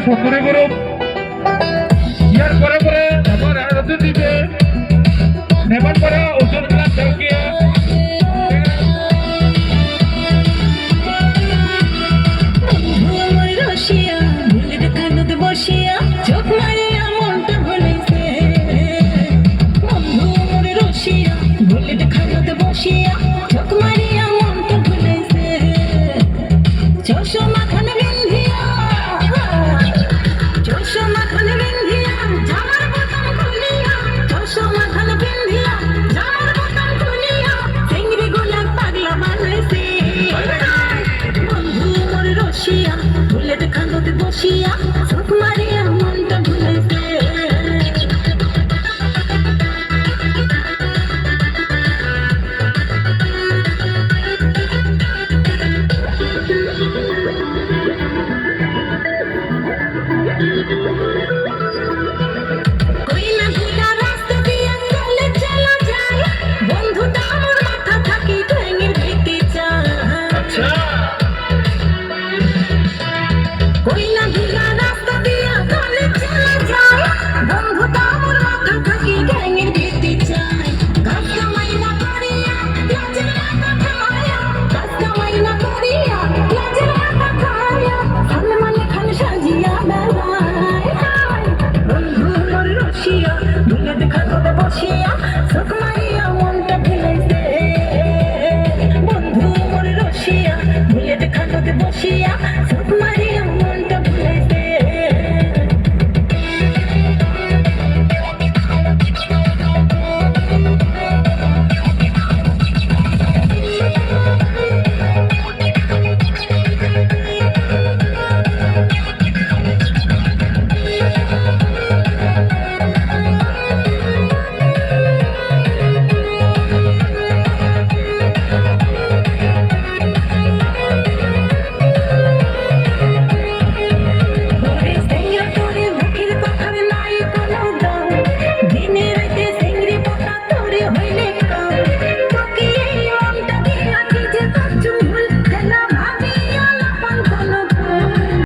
সুন্দরী গ্রুপ ইয়ার পরে পরে আমার আরতি দিবে নেবার পরে ওজন ক্লাব ঢাকিয়ে রসিয়া ভুলের কানত বসিয়া চোখ মারিয়া মনটা ভুলেছে বন্ধু আমার রসিয়া ভুলের কানত বসিয়া